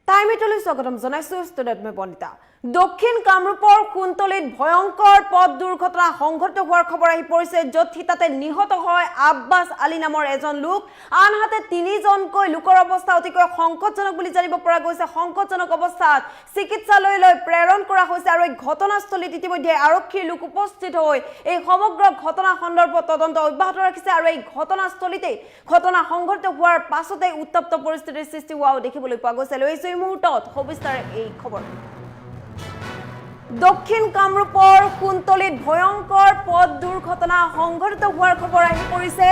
টাইমেটলৈ স্বাগতম জনাইছো ষ্টুডিঅ'ত মই বনিতা। দক্ষিণ কামৰূপৰ কুন্তলিত ভয়ংকৰ পথ দুৰ্ঘটনা সংঘটিত হোৱাৰ খবৰ আহি পৰিছে, য'ত তাতে নিহত হয় আব্বাছ আলী নামৰ এজন লোক। আনহাতে তিনিজনকৈ লোকৰ অৱস্থা অতিকৈ সংকটজনক বুলি জানিব পৰা গৈছে। সংকটজনক অৱস্থাত চিকিৎসালয়লৈ প্ৰেৰণ কৰা হৈছে আৰু এই ঘটনাস্থলীত ইতিমধ্যে আৰক্ষীৰ লোক উপস্থিত হৈ এই সমগ্ৰ ঘটনা সন্দৰ্ভত তদন্ত অব্যাহত ৰাখিছে আৰু এই ঘটনাস্থলীতে ঘটনা সংঘটিত হোৱাৰ পাছতে উত্তপ্ত পৰিস্থিতিৰ সৃষ্টি হোৱাও দেখিবলৈ পোৱা গৈছে। লৈছো এই মুহূৰ্তত সবিস্তাৰে এই খবৰ। দক্ষিণ কামৰূপৰ কুন্তলিত ভয়ংকৰ পথ দুৰ্ঘটনা সংঘটিত হোৱাৰ খবৰ আহি পৰিছে।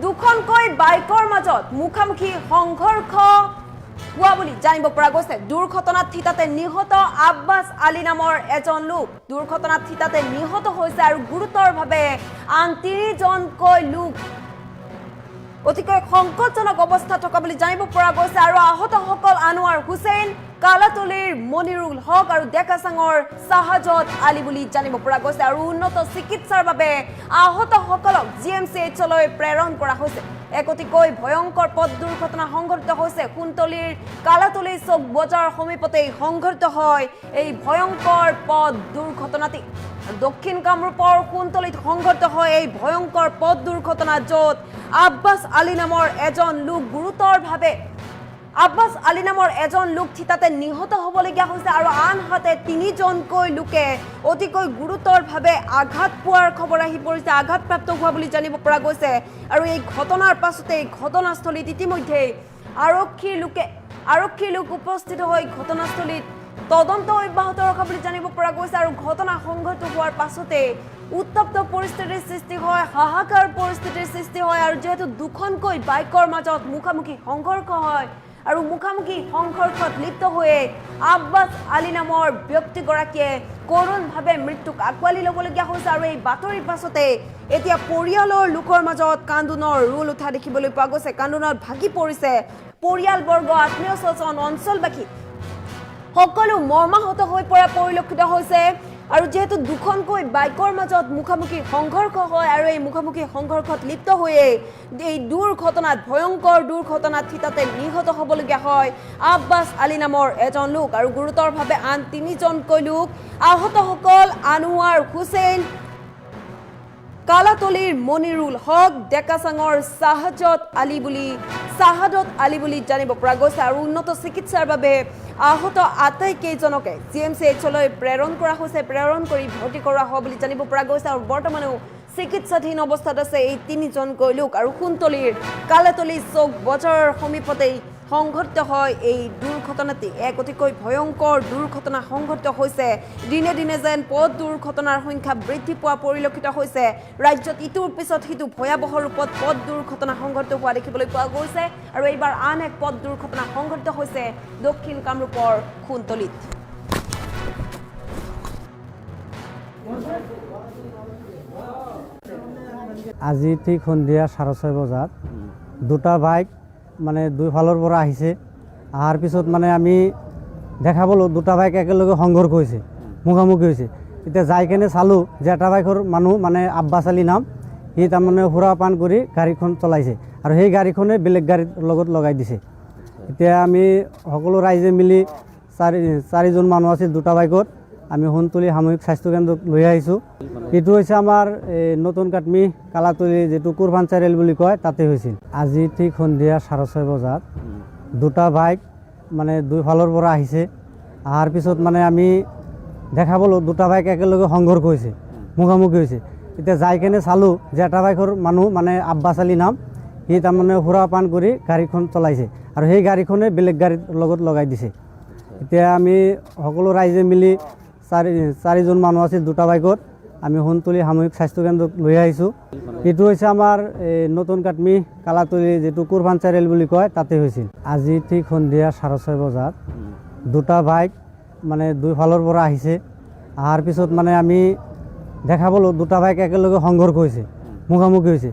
দুখনকৈ বাইকৰ মাজত মুখামুখি সংঘৰ্ষ হোৱা বুলি জানিব পৰা গৈছে। দুৰ্ঘটনাত থিতাতে নিহত আব্বাছ আলী নামৰ এজন লোক। দুৰ্ঘটনাত থিতাতে নিহত হৈছে আৰু গুৰুতৰভাৱে আন তিনিজনকৈ লোক অতিকৈ সংকটজনক অৱস্থা থকা বুলি জানিব পৰা গৈছে আৰু আহতসকল আনোৱাৰ হুছেইন, কালাতলিৰ মনিৰুল হক আৰু ডেকাচাঙৰ চাহাজত আলী বুলি জানিব পৰা গৈছে আৰু উন্নত চিকিৎসাৰ বাবে আহতসকলক GMCHলৈ প্ৰেৰণ কৰা হৈছে। এক অতিকৈ ভয়ংকৰ পথ দুৰ্ঘটনা সংঘটিত হৈছে কুন্তলিৰ কালাতলি চৌক বজাৰ সমীপতেই সংঘটিত হয় এই ভয়ংকৰ পথ দুৰ্ঘটনাটি। দক্ষিণ কামৰূপৰ কুন্তলিত সংঘটিত হয় এই ভয়ংকৰ পথ দুৰ্ঘটনা, য'ত আব্বাছ আলী নামৰ এজন লোক গুৰুতৰভাৱে থিতাতে নিহত হ'বলগীয়া হৈছে আৰু আনহাতে তিনিজনকৈ লোকে অতিকৈ গুৰুতৰভাৱে আঘাত পোৱাৰ খবৰ আহি পৰিছে, আঘাতপ্ৰাপ্ত হোৱা বুলি জানিব পৰা গৈছে। আৰু এই ঘটনাৰ পাছতে ঘটনাস্থলীত ইতিমধ্যে আৰক্ষীৰ লোক উপস্থিত হৈ ঘটনাস্থলীত তদন্ত অব্যাহত ৰখা বুলি জানিব পৰা গৈছে আৰু ঘটনা সংঘটিত হোৱাৰ পাছতে উত্তপ্ত পৰিস্থিতিৰ সৃষ্টি হয়, হাহাকাৰ পৰিস্থিতিৰ সৃষ্টি হয় আৰু যিহেতু দুখনকৈ বাইকৰ মাজত মুখামুখি সংঘৰ্ষ হয় আৰু মুখামুখি সংঘৰ্ষত লিপ্ত হৈয়ে আব্বাছ আলী নামৰ ব্যক্তিগৰাকীয়ে কৰুণভাৱে মৃত্যুক আঁকোৱালি ল'বলগীয়া হৈছে আৰু এই বাতৰিৰ পাছতে এতিয়া পৰিয়ালৰ লোকৰ মাজত কান্দোনৰ ৰোল উঠা দেখিবলৈ পোৱা গৈছে। কান্দোনত ভাগি পৰিছে পৰিয়ালবৰ্গ, আত্মীয় স্বজন, অঞ্চলবাসী সকলো মৰ্মাহত হৈ পৰা পৰিলক্ষিত হৈছে। আৰু যেহেতু দুখনকৈ বাইকৰ মাজত মুখামুখি সংঘৰ্ষ হয় আৰু এই মুখামুখি সংঘৰ্ষত লিপ্ত হৈয়ে এই ভয়ংকৰ দুৰ্ঘটনাত থিতাতে নিহত হ'বলগীয়া হয় আব্বাছ আলী নামৰ এজন লোক আৰু গুৰুতৰভাৱে আন তিনিজনকৈ লোক। আহতসকল আনোৱাৰ হুছেইন, কালাতলিৰ মনিৰুল হক, ডেকাচাঙৰ চাহাদত আলী বুলি জানিব পৰা গৈছে আৰু উন্নত চিকিৎসাৰ বাবে আহত আটাইকেইজনকে GMCHলৈ প্ৰেৰণ কৰা হৈছে, প্ৰেৰণ কৰি ভৰ্তি কৰোৱা হোৱা বুলি জানিব পৰা গৈছে আৰু বৰ্তমানেও চিকিৎসাধীন অৱস্থাত আছে এই তিনিজনকৈ লোক। আৰু কুন্তলিৰ কালাতলি চৌক বজাৰৰ সমীপতেই সংঘটিত হয় এই দুৰ্ঘটনাটি। এক অতিকৈ ভয়ংকৰ দুৰ্ঘটনা সংঘটিত হৈছে। দিনে দিনে যেন পথ দুৰ্ঘটনাৰ সংখ্যা বৃদ্ধি পোৱা পৰিলক্ষিত হৈছে। ৰাজ্যত ইটোৰ পিছত সিটো ভয়াৱহ ৰূপত পথ দুৰ্ঘটনা সংঘটিত হোৱা দেখিবলৈ পোৱা গৈছে আৰু এইবাৰ আন এক পথ দুৰ্ঘটনা সংঘটিত হৈছে দক্ষিণ কামৰূপৰ কুন্তলিত। আজি ঠিক সন্ধিয়া 6:30 বজাত দুটা বাইক দুইফালৰ পৰা আহিছে। অহাৰ পিছত আমি দেখা পালোঁ দুটা বাইক একেলগে সংঘৰ্ষ হৈছে, মুখামুখি হৈছে। এতিয়া যাই কেনে চালোঁ যে এটা বাইকৰ মানুহ আব্বাছ আলী নাম, সি সুৰা পান কৰি গাড়ীখন চলাইছে আৰু সেই গাড়ীখনে বেলেগ গাড়ীৰ লগত লগাই দিছে। এতিয়া আমি সকলো ৰাইজে মিলি চাৰিজন মানুহ আছিল দুটা বাইকত, আমি সোণতলী সামূহিক স্বাস্থ্যকেন্দ্ৰক লৈ আহিছোঁ। এইটো হৈছে আমাৰ নতুন কাটমি কালাতলি যিটো কুৰভান চাৰিআলি বুলি কয়, তাতে হৈছিল। আজি ঠিক সন্ধিয়া 6:30 বজাত দুটা বাইক দুইফালৰ পৰা আহিছে। অহাৰ পিছত আমি দেখা পালোঁ দুটা বাইক একেলগে সংঘৰ্ষ হৈছে, মুখামুখি হৈছে। এতিয়া যাই কেনে চালোঁ যে এটা বাইকৰ মানুহ আব্বাছ আলী নাম, সি সুৰা পান কৰি গাড়ীখন চলাইছে আৰু সেই গাড়ীখনে বেলেগ গাড়ীৰ লগত লগাই দিছে। এতিয়া আমি সকলো ৰাইজে মিলি চাৰিজন মানুহ আছিল দুটা বাইকত, আমি সোণতলী সামূহিক স্বাস্থ্যকেন্দ্ৰক লৈ আহিছোঁ। এইটো হৈছে আমাৰ নতুন কাটমি কালাতলি যিটো কুৰভান চাৰিআলি বুলি কয়, তাতে হৈছিল। আজি ঠিক সন্ধিয়া 6:30 বজাত দুটা বাইক দুইফালৰ পৰা আহিছে। অহাৰ পিছত আমি দেখা পালোঁ দুটা বাইক একেলগে সংঘৰ্ষ হৈছে, মুখামুখি হৈছে।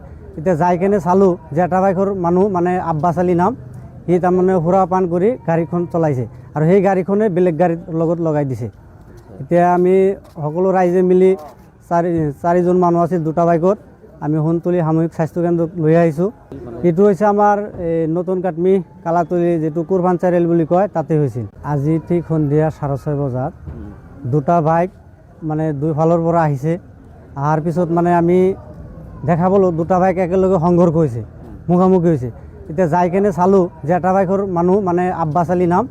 এতিয়া যাই কেনে চালোঁ যে এটা বাইকৰ মানুহ আব্বাছ আলী নাম, সি সুৰা পান কৰি গাড়ীখন চলাইছে আৰু সেই গাড়ীখনে বেলেগ গাড়ীৰ লগত লগাই দিছে। এতিয়া আমি সকলো ৰাইজে মিলি চাৰিজন মানুহ আছিল দুটা বাইকত, আমি সোণতলী সামূহিক স্বাস্থ্যকেন্দ্ৰ লৈ আহিছোঁ। এইটো হৈছে আমাৰ নতুন কাটমি কালাতলী যিটো কুৰবান চাৰিআলি বুলি কয় তাতে হৈছিল। আজি ঠিক সন্ধিয়া 6:30 বজাত দুটা বাইক মানে দুইফালৰ পৰা আহিছে। অহাৰ পিছত মানে আমি দেখা পালোঁ দুটা বাইক একেলগে সংঘৰ্ষ হৈছে, মুখামুখি হৈছে। এতিয়া যাই কেনে চালোঁ যে এটা বাইকৰ মানুহ মানে আব্বাছ আলী নাম,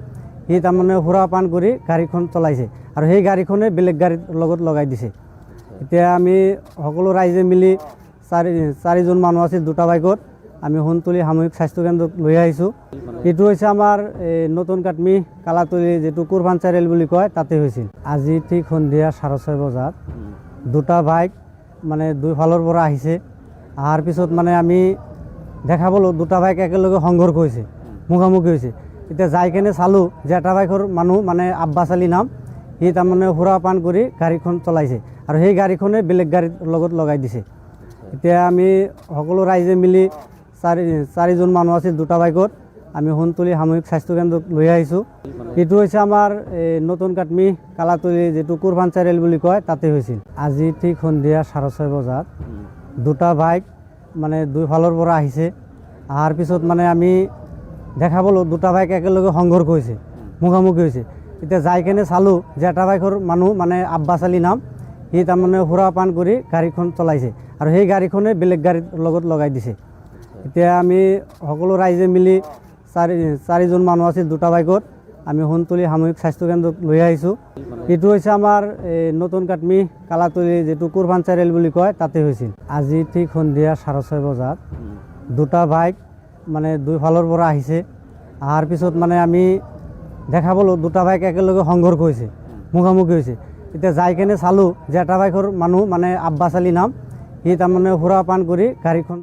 সি তাৰমানে সুৰা পান কৰি গাড়ীখন চলাইছে আৰু সেই গাড়ীখনে বেলেগ গাড়ীৰ লগত লগাই দিছে। এতিয়া আমি সকলো ৰাইজে মিলি চাৰিজন মানুহ আছিল দুটা বাইকত, আমি সোণতলী সামূহিক স্বাস্থ্যকেন্দ্ৰক লৈ আহিছোঁ। এইটো হৈছে আমাৰ নতুন কাটমি কালাতলী যিটো কুৰবান চাৰিআলি বুলি কয় তাতে হৈছিল। আজি ঠিক সন্ধিয়া 6:30 বজাত দুটা বাইক মানে দুইফালৰ পৰা আহিছে। অহাৰ পিছত মানে আমি দেখা পালোঁ দুটা বাইক একেলগে সংঘৰ্ষ হৈছে, মুখামুখি হৈছে। এতিয়া যাই কেনে চালোঁ যে এটা বাইকৰ মানুহ মানে আব্বাছ আলী নাম, সি তাৰমানে সুৰা পান কৰি গাড়ীখন চলাইছে আৰু সেই গাড়ীখনে বেলেগ গাড়ীৰ লগত লগাই দিছে। এতিয়া আমি সকলো ৰাইজে মিলি চাৰিজন মানুহ আছিল দুটা বাইকত, আমি সোণতলী সামূহিক স্বাস্থ্যকেন্দ্ৰক লৈ আহিছোঁ। এইটো হৈছে আমাৰ নতুন কাটমি কালাতলী যিটো কুৰবান চাৰিআলি বুলি কয় তাতে হৈছিল। আজি ঠিক সন্ধিয়া 6:30 বজাত দুটা বাইক মানে দুইফালৰ পৰা আহিছে। অহাৰ পিছত মানে আমি দেখা পালোঁ দুটা বাইক একেলগে সংঘৰ্ষ হৈছে, মুখামুখি হৈছে। এতিয়া যাই কেনে চালোঁ যে এটা বাইকৰ মানুহ মানে আব্বাছ আলী নাম, সি তাৰমানে সুৰা পান কৰি গাড়ীখন চলাইছে আৰু সেই গাড়ীখনে বেলেগ গাড়ীৰ লগত লগাই দিছে। এতিয়া আমি সকলো ৰাইজে মিলি চাৰিজন মানুহ আছিল দুটা বাইকত, আমি সোণতলী সামূহিক স্বাস্থ্যকেন্দ্ৰক লৈ আহিছোঁ। এইটো হৈছে আমাৰ নতুন কাটমি কালাতলী যিটো কুৰবান চাৰিআলি বুলি কয় তাতে হৈছিল। আজি ঠিক সন্ধিয়া 6:30 বজাত দুটা বাইক মানে দুইফালৰ পৰা আহিছে। অহাৰ পিছত মানে আমি দেখা পালোঁ দুটা বাইক একেলগে সংঘৰ্ষ হৈছে, মুখামুখি হৈছে। এতিয়া যাই কেনে চালোঁ যে এটা বাইকৰ মানুহ মানে আব্বাছ আলী নাম, সি তাৰমানে সুৰা পান কৰি গাড়ীখন